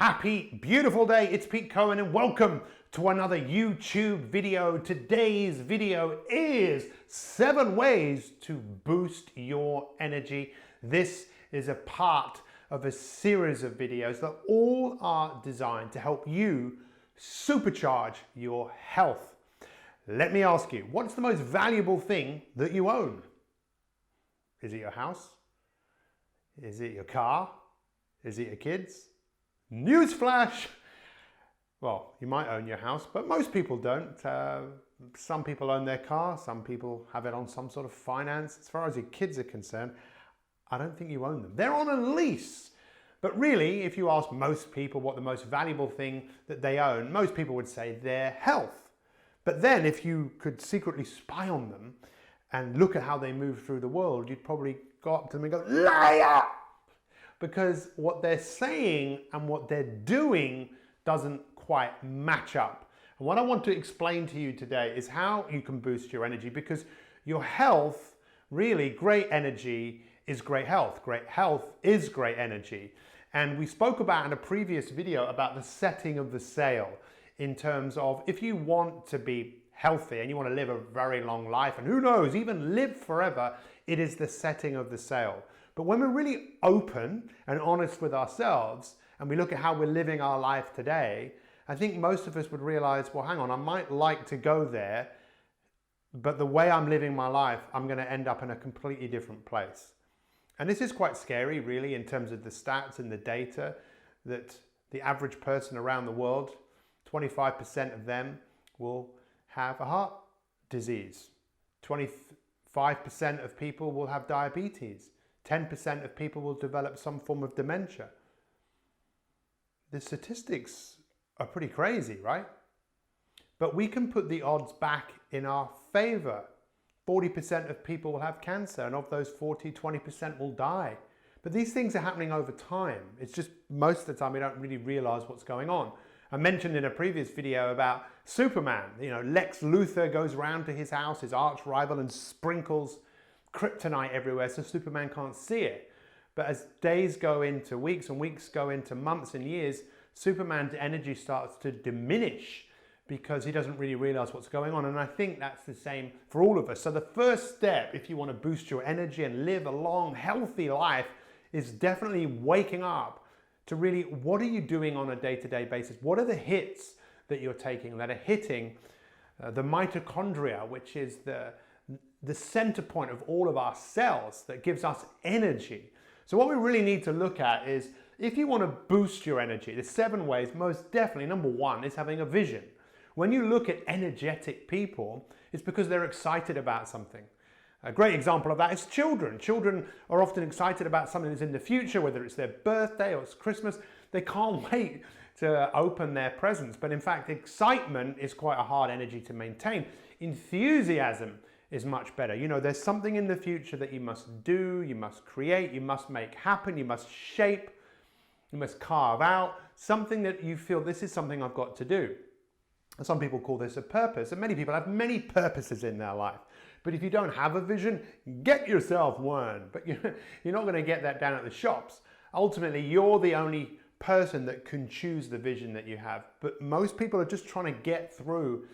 Happy, beautiful day. It's Pete Cohen and welcome to another YouTube video. Today's video is 7 ways to boost your energy. This is a part of a series of videos that all are designed to help you supercharge your health. Let me ask you, what's the most valuable thing that you own? Is it your house? Is it your car? Is it your kids? Newsflash! Well, you might own your house, but most people don't. Some people own their car, some people have it on some sort of finance. As far as your kids are concerned, I don't think you own them. They're on a lease. But really, if you ask most people what the most valuable thing that they own, most people would say their health. But then if you could secretly spy on them and look at how they move through the world, you'd probably go up to them and go, liar! Because what they're saying and what they're doing doesn't quite match up. And what I want to explain to you today is how you can boost your energy, because your health, really, great energy is great health. Great health is great energy. And we spoke about in a previous video about the setting of the sail in terms of if you want to be healthy and you want to live a very long life, and who knows, even live forever, it is the setting of the sail. But when we're really open and honest with ourselves and we look at how we're living our life today, I think most of us would realize, well, hang on, I might like to go there, but the way I'm living my life, I'm going to end up in a completely different place. And this is quite scary, really, in terms of the stats and the data, that the average person around the world, 25% of them will have a heart disease. 25% of people will have diabetes. 10% of people will develop some form of dementia. The statistics are pretty crazy, right? But we can put the odds back in our favor. 40% of people will have cancer, and of those 40, 20% will die. But these things are happening over time. It's just most of the time we don't really realize what's going on. I mentioned in a previous video about Superman. You know, Lex Luthor goes around to his house, his arch rival, and sprinkles kryptonite everywhere so Superman can't see it. But as days go into weeks and weeks go into months and years, Superman's energy starts to diminish because he doesn't really realize what's going on. And I think that's the same for all of us. So the first step, if you want to boost your energy and live a long, healthy life, is definitely waking up to really, what are you doing on a day-to-day basis? What are the hits that you're taking that are hitting the mitochondria, which is the center point of all of our cells that gives us energy? So what we really need to look at is, if you want to boost your energy, there's 7 ways. Most definitely, number 1 is having a vision. When you look at energetic people, it's because they're excited about something. A great example of that is children. Children are often excited about something that's in the future, whether it's their birthday or it's Christmas. They can't wait to open their presents. But in fact, excitement is quite a hard energy to maintain. Enthusiasm is much better. You know, there's something in the future that you must do, you must create, you must make happen, you must shape, you must carve out, something that you feel, this is something I've got to do. And some people call this a purpose, and many people have many purposes in their life. But if you don't have a vision, get yourself one. But you're not going to get that down at the shops. Ultimately, you're the only person that can choose the vision that you have. But most people are just trying to get through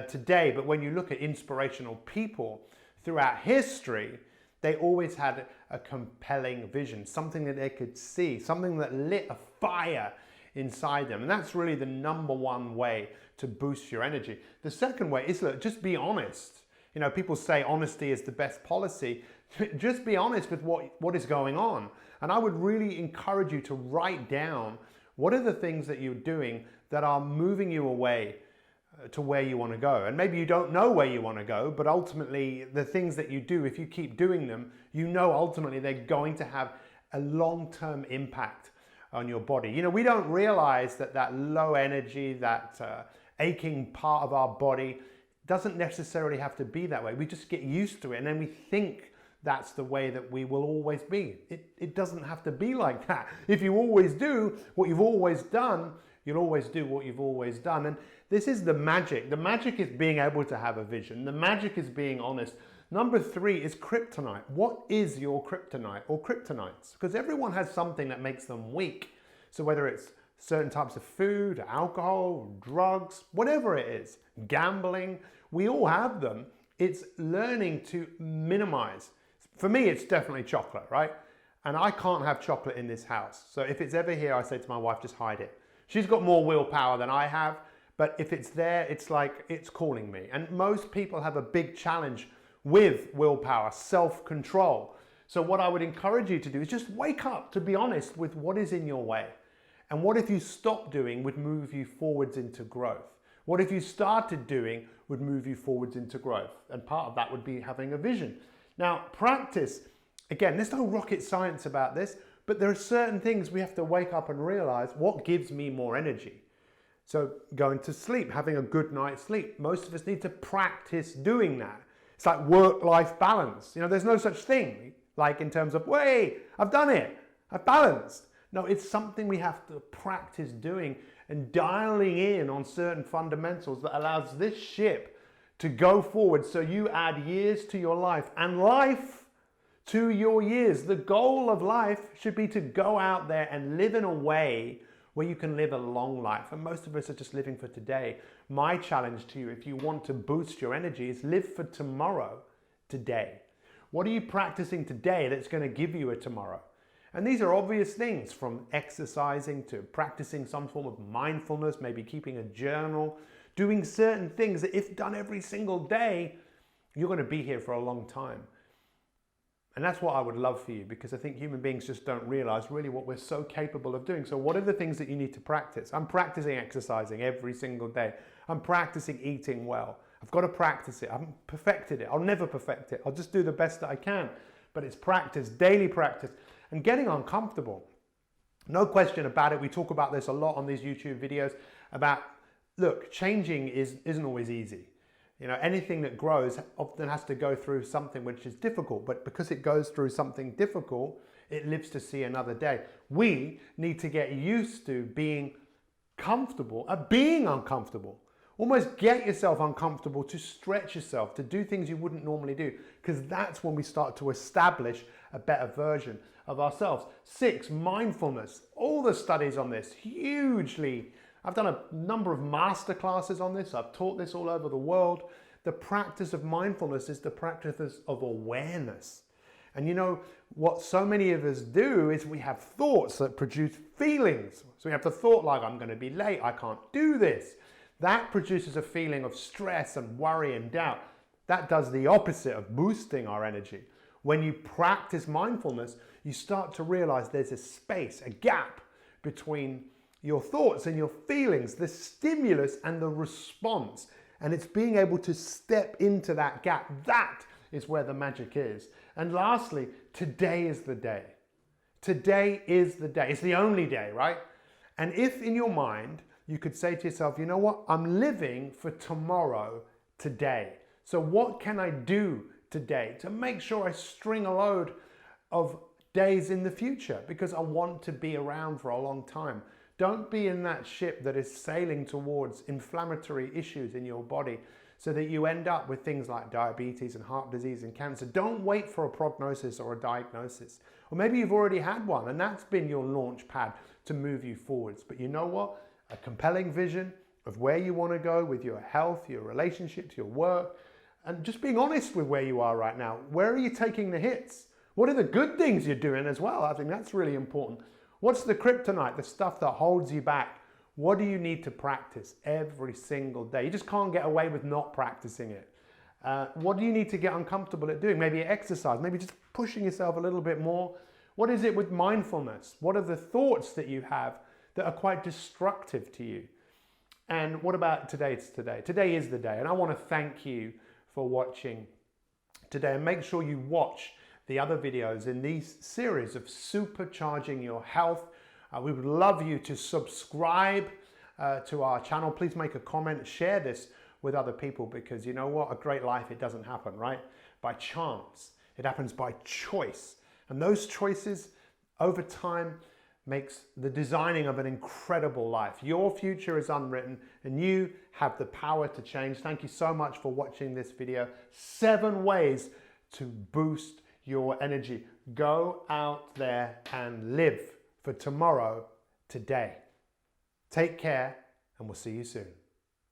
today. But when you look at inspirational people throughout history, they always had a compelling vision, something that they could see, something that lit a fire inside them. And that's really the number 1 way to boost your energy. The second way is, look, just be honest. You know, people say honesty is the best policy. Just be honest with what is going on. And I would really encourage you to write down what are the things that you're doing that are moving you away to where you want to go. And maybe you don't know where you want to go, but ultimately the things that you do, if you keep doing them, you know ultimately they're going to have a long-term impact on your body. You know, we don't realize that low energy, that aching part of our body doesn't necessarily have to be that way. We just get used to it, and then we think that's the way that we will always be. It doesn't have to be like that. If you always do what you've always done, you'll always do what you've always done. And this is the magic. The magic is being able to have a vision. The magic is being honest. Number 3 is kryptonite. What is your kryptonite or kryptonites? Because everyone has something that makes them weak. So whether it's certain types of food, alcohol, drugs, whatever it is, gambling, we all have them. It's learning to minimize. For me, it's definitely chocolate, right? And I can't have chocolate in this house. So if it's ever here, I say to my wife, just hide it. She's got more willpower than I have, but if it's there, it's like it's calling me. And most people have a big challenge with willpower, self-control. So what I would encourage you to do is just wake up, to be honest with what is in your way. And what if you stop doing would move you forwards into growth? What if you started doing would move you forwards into growth? And part of that would be having a vision. Now, practice, again, there's no rocket science about this, but there are certain things we have to wake up and realize what gives me more energy. So going to sleep, having a good night's sleep. Most of us need to practice doing that. It's like work-life balance. You know, there's no such thing like in terms of, wait, I've done it, I've balanced. No, it's something we have to practice doing and dialing in on certain fundamentals that allows this ship to go forward. So you add years to your life and life to your years. The goal of life should be to go out there and live in a way where you can live a long life. And most of us are just living for today. My challenge to you, if you want to boost your energy, is live for tomorrow, today. What are you practicing today that's going to give you a tomorrow? And these are obvious things, from exercising to practicing some form of mindfulness, maybe keeping a journal, doing certain things that if done every single day, you're going to be here for a long time. And that's what I would love for you, because I think human beings just don't realize really what we're so capable of doing. So what are the things that you need to practice? I'm practicing exercising every single day. I'm practicing eating well. I've got to practice it. I haven't perfected it. I'll never perfect it. I'll just do the best that I can. But it's practice, daily practice. And getting uncomfortable. No question about it. We talk about this a lot on these YouTube videos about, look, changing isn't always easy. You know, anything that grows often has to go through something which is difficult, but because it goes through something difficult, it lives to see another day. We need to get used to being comfortable at being uncomfortable. Almost get yourself uncomfortable, to stretch yourself, to do things you wouldn't normally do, because that's when we start to establish a better version of ourselves. 6, mindfulness. All the studies on this, hugely. I've done a number of masterclasses on this. I've taught this all over the world. The practice of mindfulness is the practice of awareness. And you know, what so many of us do is we have thoughts that produce feelings. So we have the thought like, I'm going to be late, I can't do this. That produces a feeling of stress and worry and doubt. That does the opposite of boosting our energy. When you practice mindfulness, you start to realize there's a space, a gap between your thoughts and your feelings, the stimulus and the response. And it's being able to step into that gap. That is where the magic is. And lastly, today is the day. Today is the day. It's the only day, right? And if in your mind, you could say to yourself, you know what? I'm living for tomorrow, today. So what can I do today to make sure I string a load of days in the future? Because I want to be around for a long time. Don't be in that ship that is sailing towards inflammatory issues in your body so that you end up with things like diabetes and heart disease and cancer. Don't wait for a prognosis or a diagnosis. Or maybe you've already had one and that's been your launch pad to move you forwards. But you know what? A compelling vision of where you want to go with your health, your relationships, your work, and just being honest with where you are right now. Where are you taking the hits? What are the good things you're doing as well? I think that's really important. What's the kryptonite, the stuff that holds you back? What do you need to practice every single day? You just can't get away with not practicing it. What do you need to get uncomfortable at doing? Maybe exercise, maybe just pushing yourself a little bit more. What is it with mindfulness? What are the thoughts that you have that are quite destructive to you? And what about today? It's today. Today is the day. And I want to thank you for watching today. And make sure you watch the other videos in these series of supercharging your health. We would love you to subscribe to our channel. Please make a comment, share this with other people, because you know what? A great life, it doesn't happen, right? By chance. It happens by choice. And those choices over time makes the designing of an incredible life. Your future is unwritten and you have the power to change. Thank you so much for watching this video. 7 ways to boost your energy. Go out there and live for tomorrow, today. Take care, and we'll see you soon.